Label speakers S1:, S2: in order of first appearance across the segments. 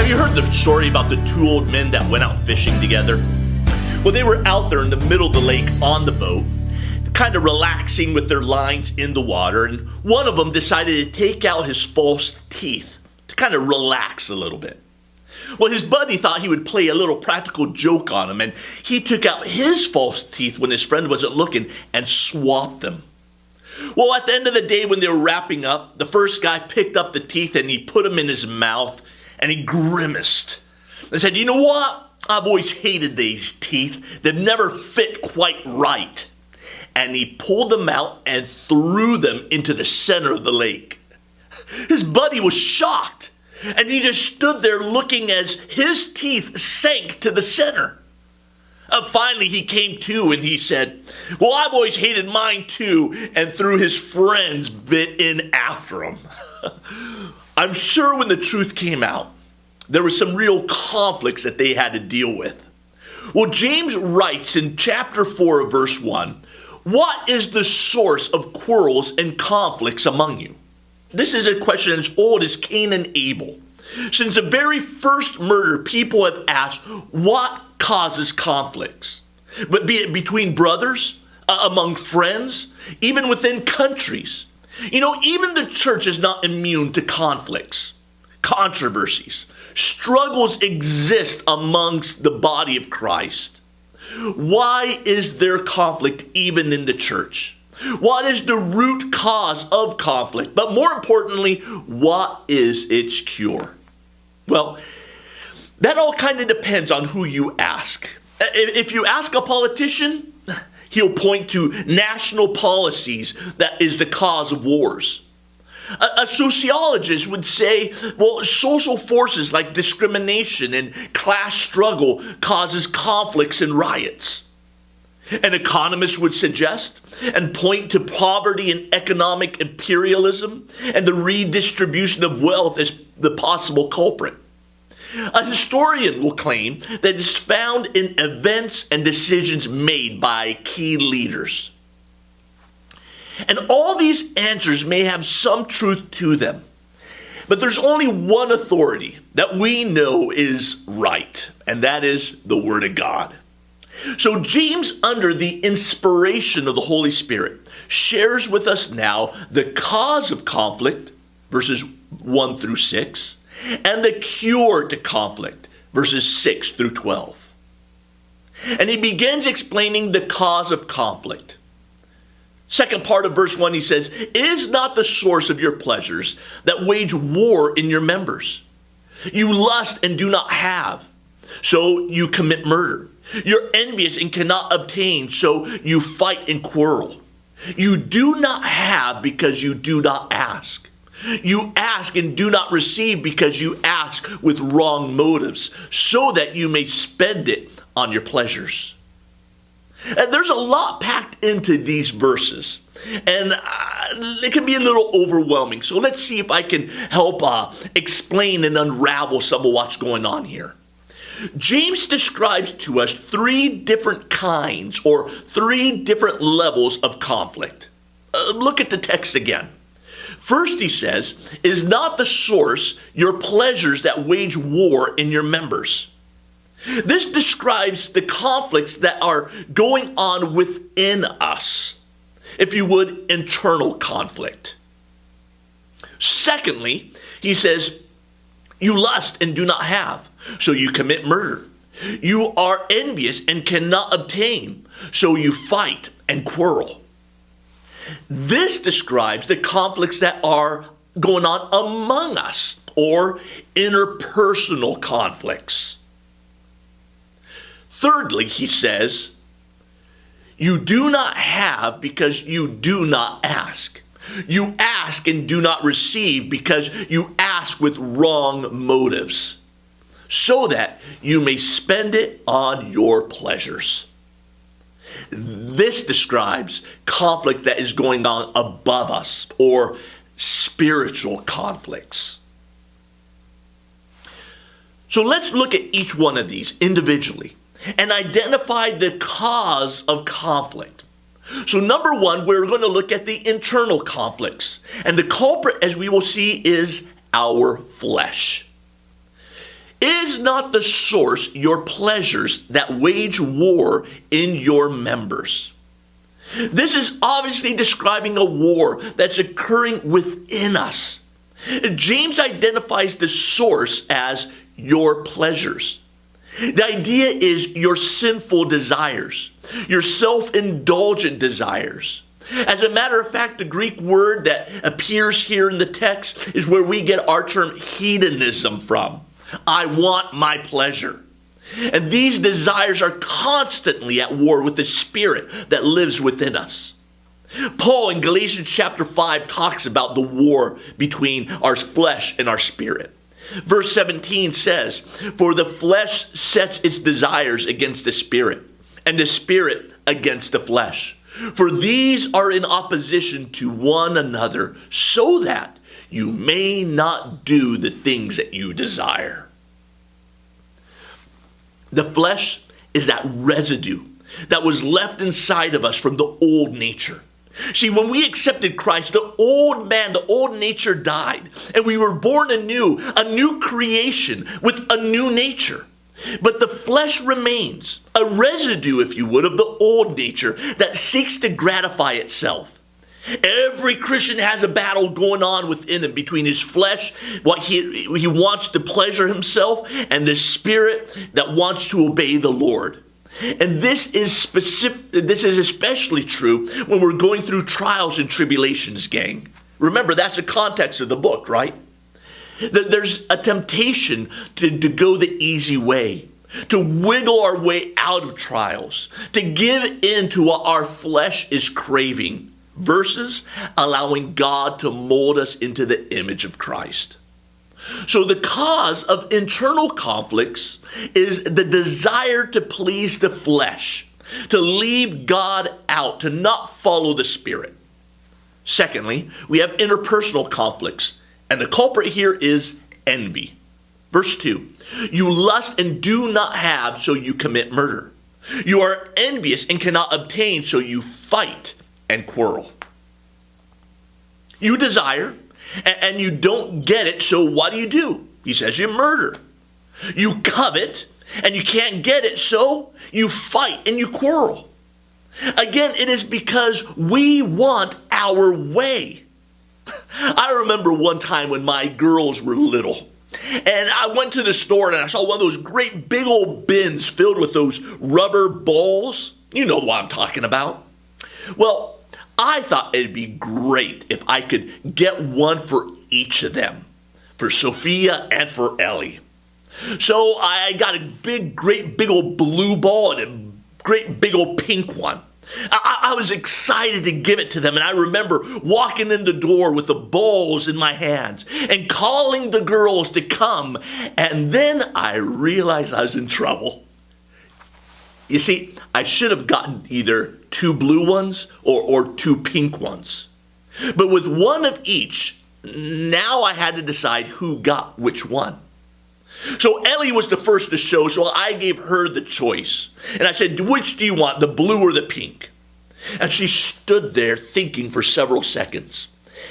S1: you heard the story about the two old men that went out fishing together? Well, they were out there in the middle of the lake on the boat, kind of relaxing with their lines in the water, and one of them decided to take out his false teeth to kind of relax a little bit. Well, his buddy thought he would play a little practical joke on him, and he took out his false teeth when his friend wasn't looking and swapped them. Well, at the end of the day, when they were wrapping up, the first guy picked up the teeth and he put them in his mouth and he grimaced and said, "You know what? I've always hated these teeth. They've never fit quite right." And he pulled them out and threw them into the center of the lake. His buddy was shocked, and he just stood there looking as his teeth sank to the center. Finally, he came to and he said, "Well, I've always hated mine too," and threw his friend's bit in after him. I'm sure when the truth came out, there were some real conflicts that they had to deal with. Well, James writes in chapter 4 of verse 1, "What is the source of quarrels and conflicts among you?" This is a question as old as Cain and Abel. Since the very first murder, people have asked, what causes conflicts? But be it between brothers, among friends, even within countries. You know, even the church is not immune to conflicts, controversies. Struggles exist amongst the body of Christ. Why is there conflict even in the church? What is the root cause of conflict? But more importantly, what is its cure? Well, that all kind of depends on who you ask. If you ask a politician, he'll point to national policies that is the cause of wars. A sociologist would say, well, social forces like discrimination and class struggle causes conflicts and riots. An economist would suggest and point to poverty and economic imperialism and the redistribution of wealth as the possible culprit. A historian will claim that it's found in events and decisions made by key leaders. And all these answers may have some truth to them, but there's only one authority that we know is right, and that is the Word of God. So James, under the inspiration of the Holy Spirit, shares with us now the cause of conflict, verses 1 through 6, and the cure to conflict, verses 6 through 12. And he begins explaining the cause of conflict. Second part of verse 1, he says, "Is not the source of your pleasures that wage war in your members? You lust and do not have, so you commit murder. You're envious and cannot obtain, so you fight and quarrel. You do not have because you do not ask. You ask and do not receive because you ask with wrong motives, so that you may spend it on your pleasures." And there's a lot packed into these verses, and it can be a little overwhelming. So let's see if I can help explain and unravel some of what's going on here. James describes to us three different kinds or three different levels of conflict. Look at the text again. First, he says, "Is not the source your pleasures that wage war in your members?" This describes the conflicts that are going on within us. If you would, internal conflict. Secondly, he says, "You lust and do not have, so you commit murder. You are envious and cannot obtain, so you fight and quarrel." This describes the conflicts that are going on among us, or interpersonal conflicts. Thirdly, he says, "You do not have because you do not ask. You ask and do not receive because you ask with wrong motives, so that you may spend it on your pleasures." This describes conflict that is going on above us, or spiritual conflicts. So let's look at each one of these individually and identify the cause of conflict. So number one, we're going to look at the internal conflicts. And the culprit, as we will see, is our flesh. Is not the source your pleasures that wage war in your members? This is obviously describing a war that's occurring within us. James identifies the source as your pleasures. The idea is your sinful desires, your self-indulgent desires. As a matter of fact, the Greek word that appears here in the text is where we get our term hedonism from. I want my pleasure. And these desires are constantly at war with the spirit that lives within us. Paul in Galatians chapter 5 talks about the war between our flesh and our spirit. Verse 17 says, "For the flesh sets its desires against the spirit, and the spirit against the flesh. For these are in opposition to one another, so that you may not do the things that you desire." The flesh is that residue that was left inside of us from the old nature. See, when we accepted Christ, the old man, the old nature died, and we were born anew, a new creation with a new nature. But the flesh remains, a residue, if you would, of the old nature that seeks to gratify itself. Every Christian has a battle going on within him between his flesh, what he wants to pleasure himself, and the spirit that wants to obey the Lord. And this is especially true when we're going through trials and tribulations, gang. Remember, that's the context of the book, right? There's a temptation to go the easy way, to wiggle our way out of trials, to give in to what our flesh is craving, versus allowing God to mold us into the image of Christ. So the cause of internal conflicts is the desire to please the flesh, to leave God out, to not follow the Spirit. Secondly, we have interpersonal conflicts, and the culprit here is envy. Verse 2, "You lust and do not have, so you commit murder. You are envious and cannot obtain, so you fight and quarrel." You desire, and you don't get it, so what do? He says you murder. You covet, and you can't get it, so you fight and you quarrel. Again, it is because we want our way. I remember one time when my girls were little, and I went to the store and I saw one of those great big old bins filled with those rubber balls. You know what I'm talking about. Well, I thought it'd be great if I could get one for each of them, for Sophia and for Ellie. So I got a great big old blue ball and a great big old pink one. I was excited to give it to them, and I remember walking in the door with the balls in my hands and calling the girls to come, and then I realized I was in trouble. You see, I should have gotten either 2 blue ones or 2 pink ones. But with one of each, now I had to decide who got which one. So Ellie was the first to show, so I gave her the choice. And I said, "Which do you want, the blue or the pink?" And she stood there thinking for several seconds.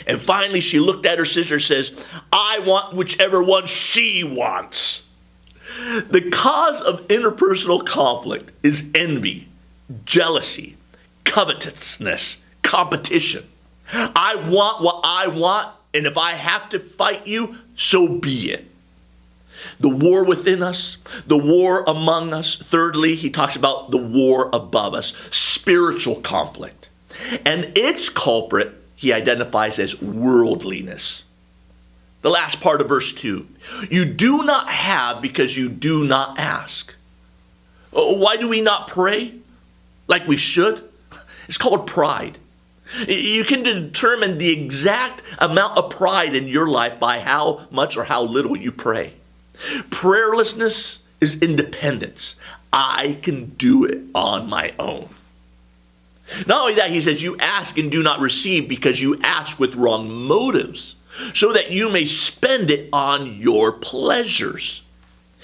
S1: And finally she looked at her sister and says, "I want whichever one she wants." The cause of interpersonal conflict is envy, jealousy, covetousness, competition. I want what I want, and if I have to fight you, so be it. The war within us, the war among us. Thirdly, he talks about the war above us, spiritual conflict. And its culprit, he identifies as worldliness. The last part of verse 2, "You do not have because you do not ask." Why do we not pray like we should? It's called pride. You can determine the exact amount of pride in your life by how much or how little you pray. Prayerlessness is independence. I can do it on my own. Not only that, he says, "You ask and do not receive because you ask with wrong motives, so that you may spend it on your pleasures."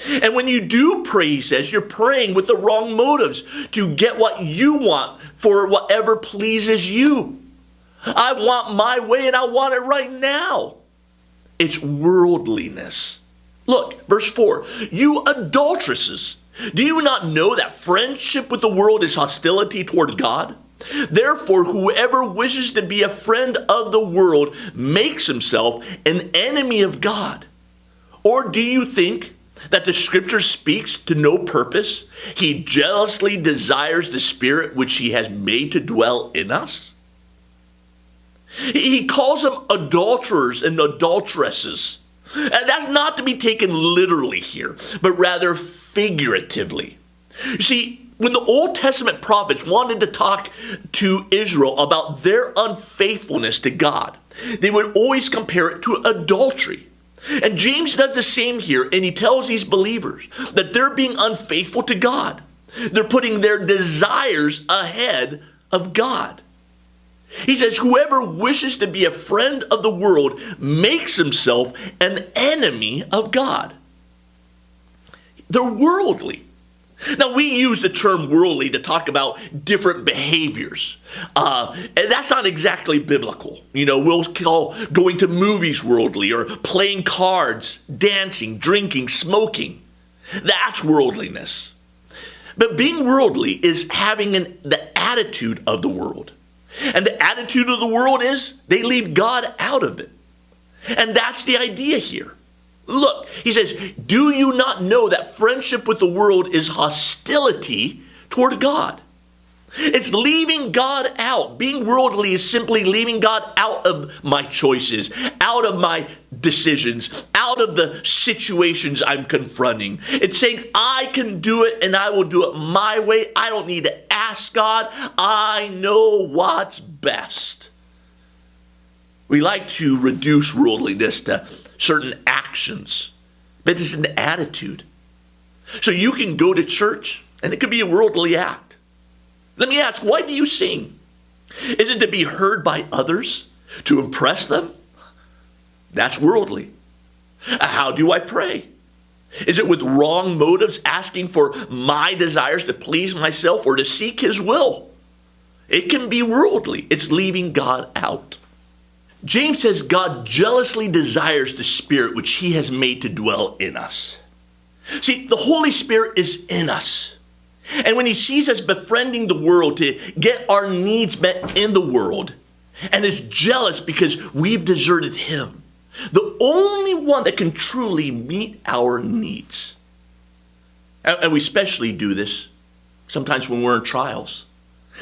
S1: And when you do pray, he says, you're praying with the wrong motives to get what you want for whatever pleases you. I want my way and I want it right now. It's worldliness. Look, verse 4, you adulteresses, do you not know that friendship with the world is hostility toward God? Therefore, whoever wishes to be a friend of the world makes himself an enemy of God. Or do you think that the scripture speaks to no purpose? He jealously desires the Spirit which he has made to dwell in us. He calls them adulterers and adulteresses. And that's not to be taken literally here, but rather figuratively. You see, when the Old Testament prophets wanted to talk to Israel about their unfaithfulness to God, they would always compare it to adultery. And James does the same here, and he tells these believers that they're being unfaithful to God. They're putting their desires ahead of God. He says, whoever wishes to be a friend of the world makes himself an enemy of God. They're worldly. Now, we use the term worldly to talk about different behaviors. And that's not exactly biblical. We'll call going to movies worldly, or playing cards, dancing, drinking, smoking. That's worldliness. But being worldly is having the attitude of the world. And the attitude of the world is they leave God out of it. And that's the idea here. Look, he says, do you not know that friendship with the world is hostility toward God? It's leaving God out. Being worldly is simply leaving God out of my choices, out of my decisions, out of the situations I'm confronting. It's saying I can do it and I will do it my way. I don't need to ask God. I know what's best. We like to reduce worldliness to certain actions, but it's an attitude. So you can go to church and it could be a worldly act. Let me ask, why do you sing? Is it to be heard by others? To impress them? That's worldly. How do I pray? Is it with wrong motives, asking for my desires to please myself or to seek his will? It can be worldly. It's leaving God out. James says God jealously desires the Spirit which he has made to dwell in us. See, the Holy Spirit is in us. And when he sees us befriending the world to get our needs met in the world, and is jealous because we've deserted him, the only one that can truly meet our needs. And we especially do this sometimes when we're in trials.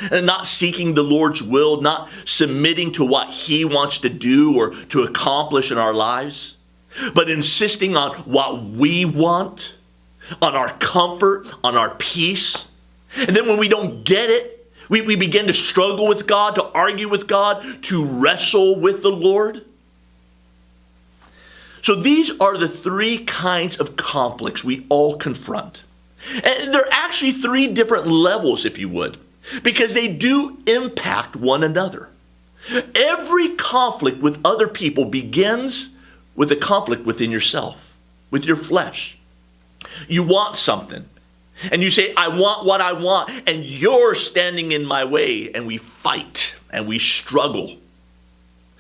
S1: And not seeking the Lord's will, not submitting to what he wants to do or to accomplish in our lives, but insisting on what we want, on our comfort, on our peace. And then when we don't get it, we begin to struggle with God, to argue with God, to wrestle with the Lord. So these are the three kinds of conflicts we all confront. And there are actually three different levels, if you would, because they do impact one another. Every conflict with other people begins with a conflict within yourself, with your flesh. You want something, and you say, I want what I want, and you're standing in my way, and we fight, and we struggle.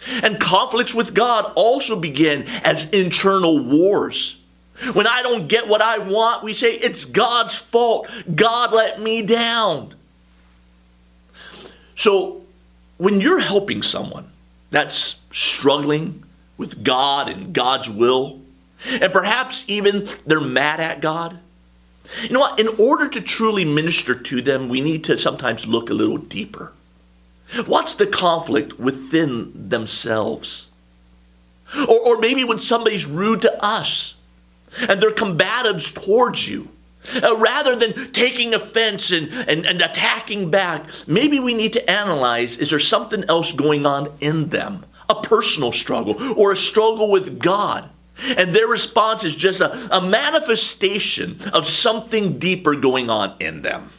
S1: And conflicts with God also begin as internal wars. When I don't get what I want, we say, it's God's fault. God let me down. So when you're helping someone that's struggling with God and God's will, and perhaps even they're mad at God, you know what? In order to truly minister to them, we need to sometimes look a little deeper. What's the conflict within themselves? Or maybe when somebody's rude to us and they're combatives towards you, rather than taking offense and attacking back, maybe we need to analyze, is there something else going on in them? A personal struggle or a struggle with God? And their response is just a manifestation of something deeper going on in them.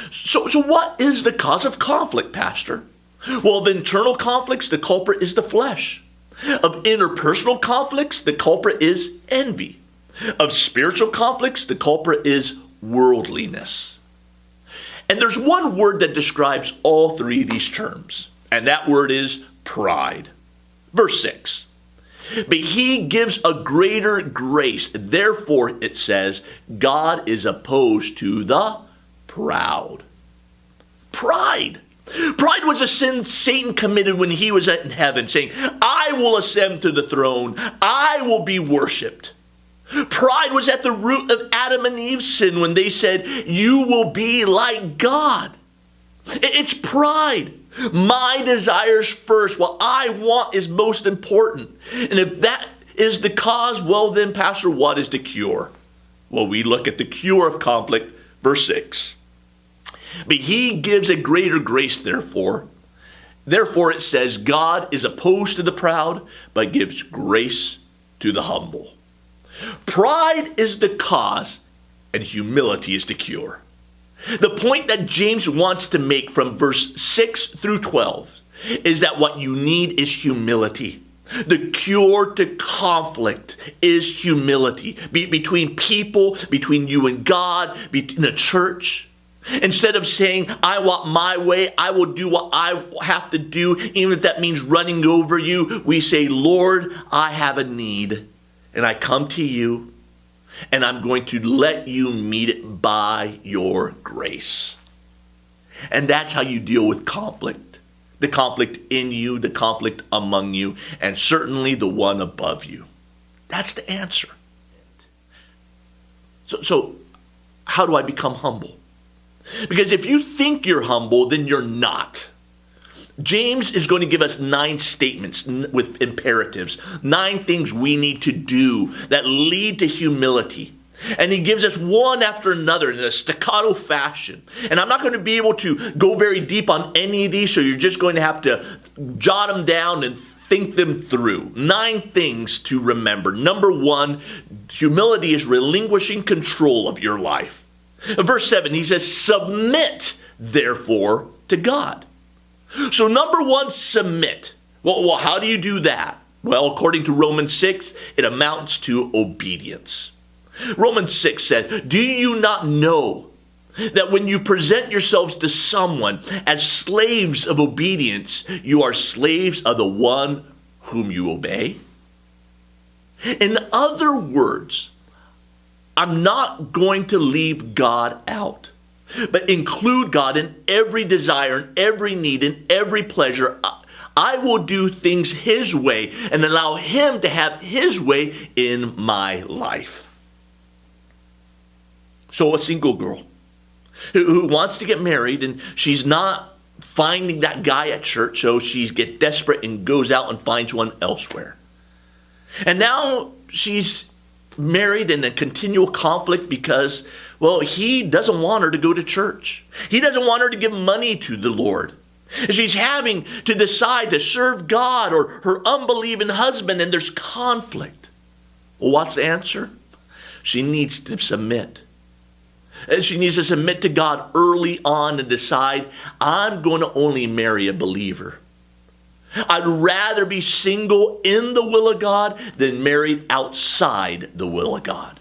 S1: So what is the cause of conflict, Pastor? Well, of internal conflicts, the culprit is the flesh. Of interpersonal conflicts, the culprit is envy. Of spiritual conflicts, the culprit is worldliness. And there's one word that describes all three of these terms, and that word is pride. Verse 6. But he gives a greater grace. Therefore, it says, God is opposed to the proud. Pride. Pride was a sin Satan committed when he was in heaven, saying, I will ascend to the throne. I will be worshipped. Pride was at the root of Adam and Eve's sin when they said, you will be like God. It's pride. My desires first. What I want is most important. And if that is the cause, well then, Pastor, what is the cure? Well, we look at the cure of conflict, verse 6. But he gives a greater grace, therefore. Therefore, it says, God is opposed to the proud, but gives grace to the humble. Pride is the cause, and humility is the cure. The point that James wants to make from verse 6 through 12 is that what you need is humility. The cure to conflict is humility between people, between you and God, in the church. Instead of saying, I want my way, I will do what I have to do, even if that means running over you, we say, Lord, I have a need, and I come to you, and I'm going to let you meet it by your grace. And that's how you deal with conflict. The conflict in you, the conflict among you, and certainly the one above you. That's the answer. So how do I become humble? Because if you think you're humble, then you're not. James is going to give us 9 statements with imperatives, 9 things we need to do that lead to humility. And he gives us one after another in a staccato fashion. And I'm not going to be able to go very deep on any of these, so you're just going to have to jot them down and think them through. 9 things to remember. Number 1, humility is relinquishing control of your life. In verse 7, he says, submit, therefore, to God. So number 1, submit. Well, how do you do that? Well, according to Romans 6, it amounts to obedience. Romans 6 says, do you not know that when you present yourselves to someone as slaves of obedience, you are slaves of the one whom you obey? In other words, I'm not going to leave God out, but include God in every desire, in every need, in every pleasure. I will do things his way and allow him to have his way in my life. So a single girl who wants to get married, and she's not finding that guy at church, so she gets desperate and goes out and finds one elsewhere. And now she's married in a continual conflict because, well, he doesn't want her to go to church. He doesn't want her to give money to the Lord. She's having to decide to serve God or her unbelieving husband, and there's conflict. Well, what's the answer? She needs to submit. She needs to submit to God early on and decide, I'm going to only marry a believer. I'd rather be single in the will of God than married outside the will of God.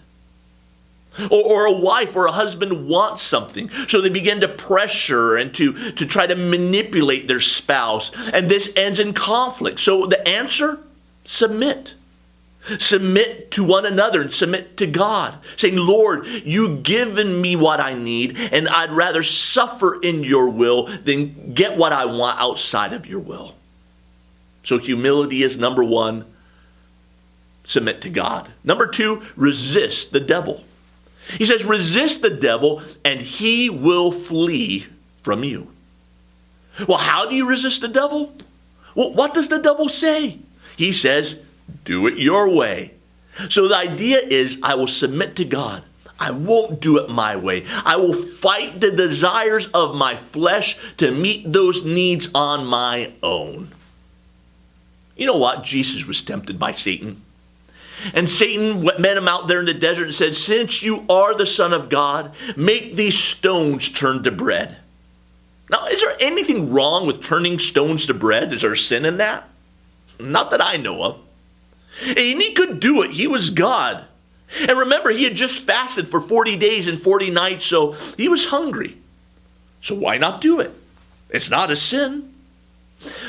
S1: Or a wife or a husband wants something, so they begin to pressure and to try to manipulate their spouse, and this ends in conflict. So the answer, submit. Submit to one another and submit to God, saying, Lord, you've given me what I need, and I'd rather suffer in your will than get what I want outside of your will. So humility is number 1, submit to God. Number 2, resist the devil. He says, resist the devil and he will flee from you. Well, how do you resist the devil? Well, what does the devil say? He says, do it your way. So the idea is, I will submit to God. I won't do it my way. I will fight the desires of my flesh to meet those needs on my own. You know what? Jesus was tempted by Satan. And Satan met him out there in the desert and said, since you are the Son of God, make these stones turn to bread. Now, is there anything wrong with turning stones to bread? Is there sin in that? Not that I know of. And he could do it. He was God. And remember, he had just fasted for 40 days and 40 nights, so he was hungry. So why not do it? It's not a sin.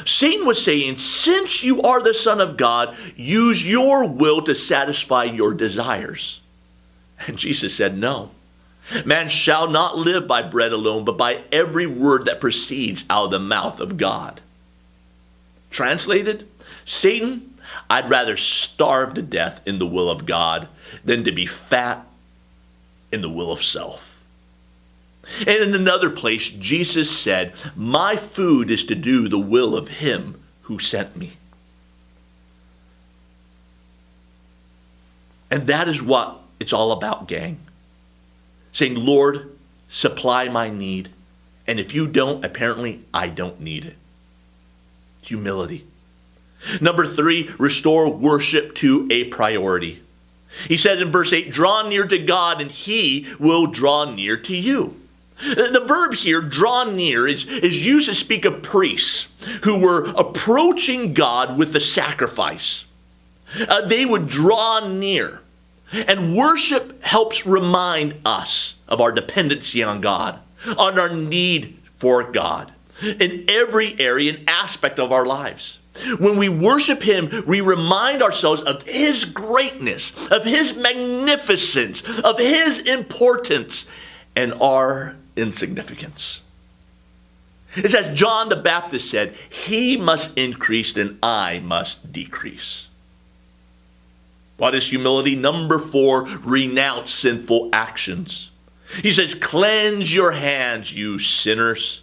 S1: Satan was saying, since you are the Son of God, use your will to satisfy your desires. And Jesus said, no. Man shall not live by bread alone, but by every word that proceeds out of the mouth of God. Translated, Satan, I'd rather starve to death in the will of God than to be fat in the will of self. And in another place, Jesus said, my food is to do the will of him who sent me. And that is what it's all about, gang. Saying, Lord, supply my need. And if you don't, apparently I don't need it. Humility. Number 3, restore worship to a priority. He says in verse 8, draw near to God and he will draw near to you. The verb here, draw near, is used to speak of priests who were approaching God with the sacrifice. They would draw near. And worship helps remind us of our dependency on God, on our need for God, in every area and aspect of our lives. When we worship him, we remind ourselves of his greatness, of his magnificence, of his importance, and our insignificance. It's as John the Baptist said, he must increase and I must decrease. What is humility? Number 4, renounce sinful actions. He says, cleanse your hands, you sinners.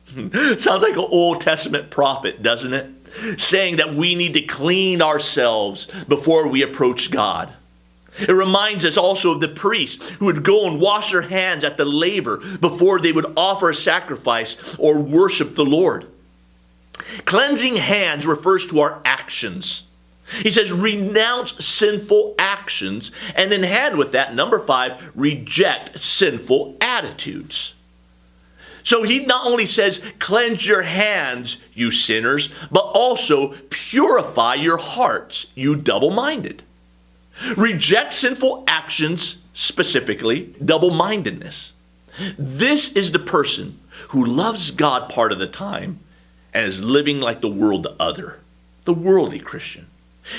S1: Sounds like an Old Testament prophet, doesn't it? Saying that we need to clean ourselves before we approach God. It reminds us also of the priests who would go and wash their hands at the laver before they would offer a sacrifice or worship the Lord. Cleansing hands refers to our actions. He says, renounce sinful actions, and in hand with that, number 5, reject sinful attitudes. So he not only says, cleanse your hands, you sinners, but also purify your hearts, you double-minded. Reject sinful actions, specifically double-mindedness. This is the person who loves God part of the time and is living like the world the other, the worldly Christian.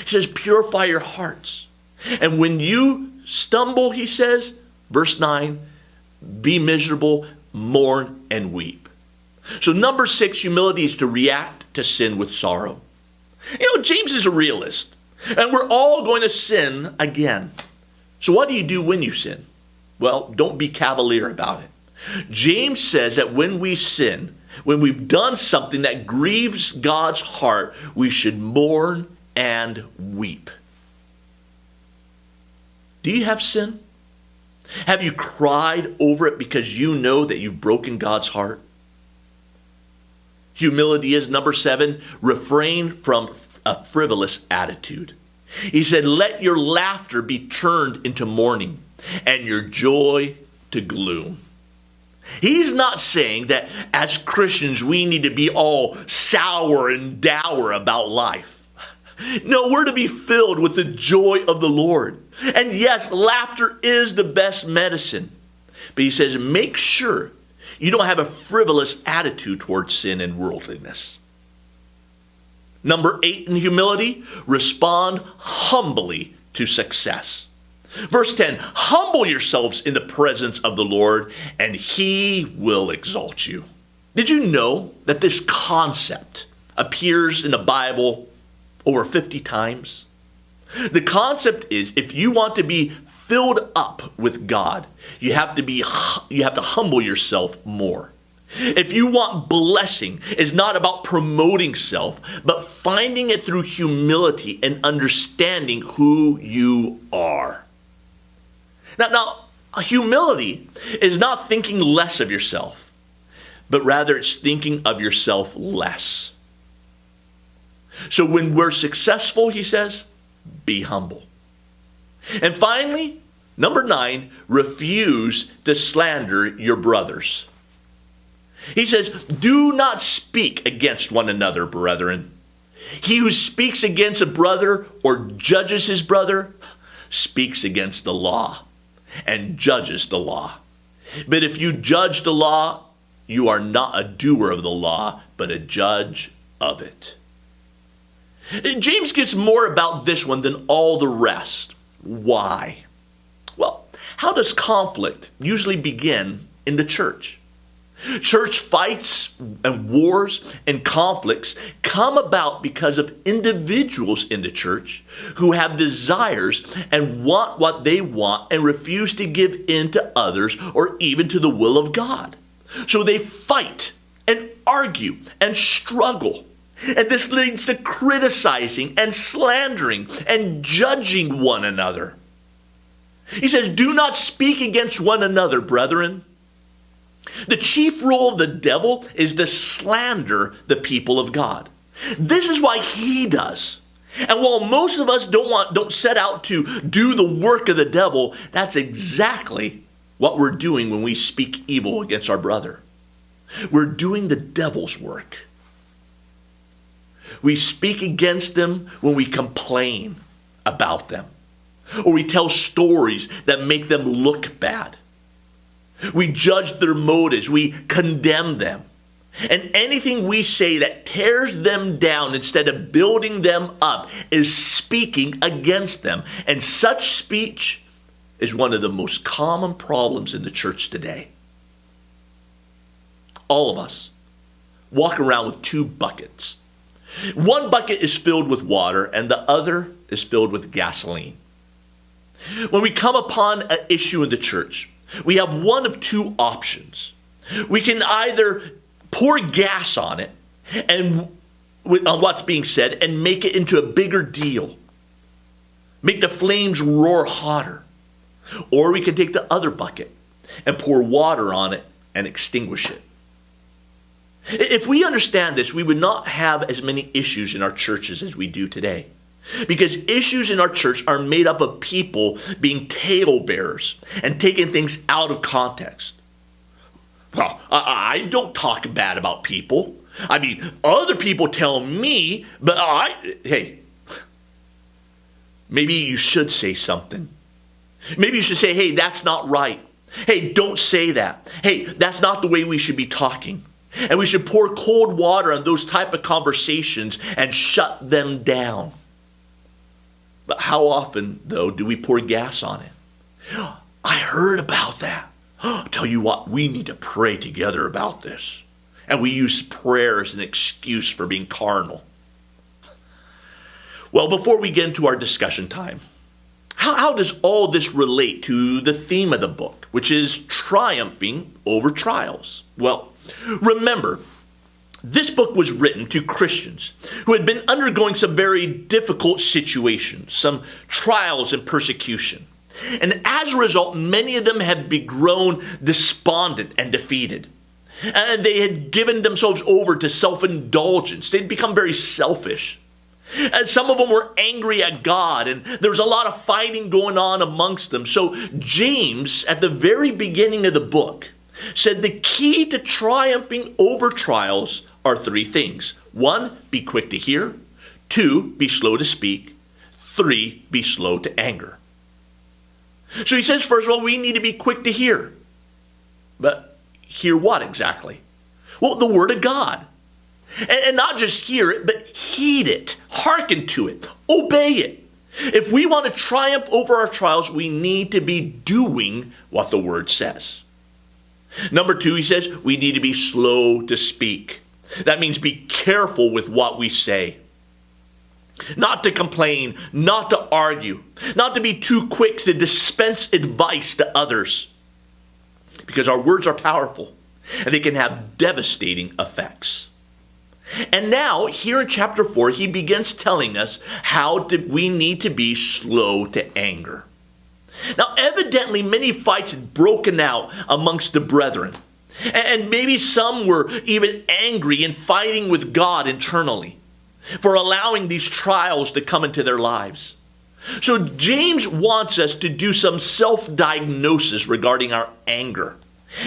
S1: He says, purify your hearts. And when you stumble, he says, verse 9, be miserable, mourn, and weep. So number 6, humility is to react to sin with sorrow. You know, James is a realist, and we're all going to sin again. So what do you do when you sin? Well, don't be cavalier about it. James says that when we sin, when we've done something that grieves God's heart, we should mourn and weep. Do you have sin? Have you cried over it because you know that you've broken God's heart? Humility is number 7, refrain from a frivolous attitude. He said, let your laughter be turned into mourning and your joy to gloom. He's not saying that as Christians we need to be all sour and dour about life. No, we're to be filled with the joy of the Lord. And yes, laughter is the best medicine. But he says, make sure you don't have a frivolous attitude towards sin and worldliness. Number 8 in humility, respond humbly to success. Verse 10, humble yourselves in the presence of the Lord, and he will exalt you. Did you know that this concept appears in the Bible over 50 times? The concept is, if you want to be filled up with God, you have to humble yourself more. If you want blessing, it's not about promoting self, but finding it through humility and understanding who you are. Now, humility is not thinking less of yourself, but rather it's thinking of yourself less. So when we're successful, he says, be humble. And finally, number 9, refuse to slander your brothers. He says, do not speak against one another, brethren. He who speaks against a brother or judges his brother speaks against the law and judges the law. But if you judge the law, you are not a doer of the law, but a judge of it. James gives more about this one than all the rest. Why? Well, how does conflict usually begin in the church? Church fights and wars and conflicts come about because of individuals in the church who have desires and want what they want and refuse to give in to others or even to the will of God. So they fight and argue and struggle. And this leads to criticizing and slandering and judging one another. He says, "Do not speak against one another, brethren." The chief role of the devil is to slander the people of God. This is why he does. And while most of us don't set out to do the work of the devil, that's exactly what we're doing when we speak evil against our brother. We're doing the devil's work. We speak against them when we complain about them, or we tell stories that make them look bad. We judge their motives. We condemn them. And anything we say that tears them down instead of building them up is speaking against them. And such speech is one of the most common problems in the church today. All of us walk around with two buckets. One bucket is filled with water and the other is filled with gasoline. When we come upon an issue in the church, we have one of two options. We can either pour gas on it and on what's being said and make it into a bigger deal. Make the flames roar hotter. Or we can take the other bucket and pour water on it and extinguish it. If we understand this, we would not have as many issues in our churches as we do today. Because issues in our church are made up of people being talebearers and taking things out of context. Well, I don't talk bad about people. I mean, other people tell me, but hey, maybe you should say something. Maybe you should say, hey, that's not right. Hey, don't say that. Hey, that's not the way we should be talking. And we should pour cold water on those type of conversations and shut them down. But how often, though, do we pour gas on it? I heard about that. I'll tell you what, we need to pray together about this. And we use prayer as an excuse for being carnal. Well, before we get into our discussion time, how does all this relate to the theme of the book, which is triumphing over trials? Well, remember, this book was written to Christians who had been undergoing some very difficult situations, some trials and persecution. And as a result, many of them had grown despondent and defeated. And they had given themselves over to self-indulgence. They'd become very selfish. And some of them were angry at God, and there was a lot of fighting going on amongst them. So James, at the very beginning of the book, said the key to triumphing over trials are three things. 1, be quick to hear. 2, be slow to speak. 3, be slow to anger. So he says, first of all, we need to be quick to hear. But hear what exactly? Well, the word of God. And not just hear it, but heed it. Hearken to it. Obey it. If we want to triumph over our trials, we need to be doing what the word says. Number 2, he says, we need to be slow to speak. That means be careful with what we say. Not to complain, not to argue, not to be too quick to dispense advice to others. Because our words are powerful and they can have devastating effects. And now, here in chapter 4, he begins telling us how we need to be slow to anger. Now, evidently, many fights had broken out amongst the brethren. And maybe some were even angry and fighting with God internally for allowing these trials to come into their lives. So James wants us to do some self-diagnosis regarding our anger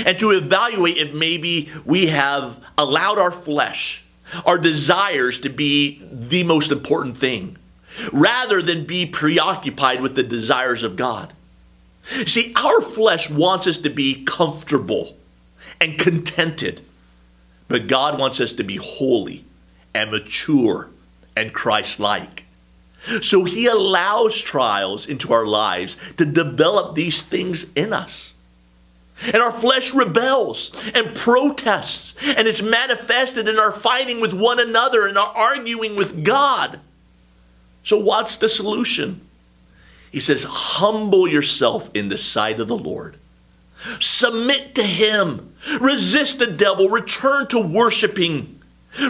S1: and to evaluate if maybe we have allowed our flesh, our desires to be the most important thing, rather than be preoccupied with the desires of God. See, our flesh wants us to be comfortable and contented, but God wants us to be holy and mature and Christ-like. So he allows trials into our lives to develop these things in us. And our flesh rebels and protests, and it's manifested in our fighting with one another and our arguing with God. So what's the solution? He says, humble yourself in the sight of the Lord. Submit to him. Resist the devil. Return to worshiping.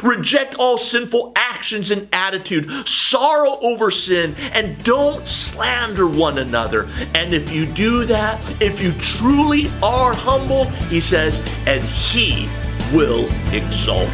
S1: Reject all sinful actions and attitude. Sorrow over sin, and don't slander one another. And if you do that, if you truly are humble, he says, and he will exalt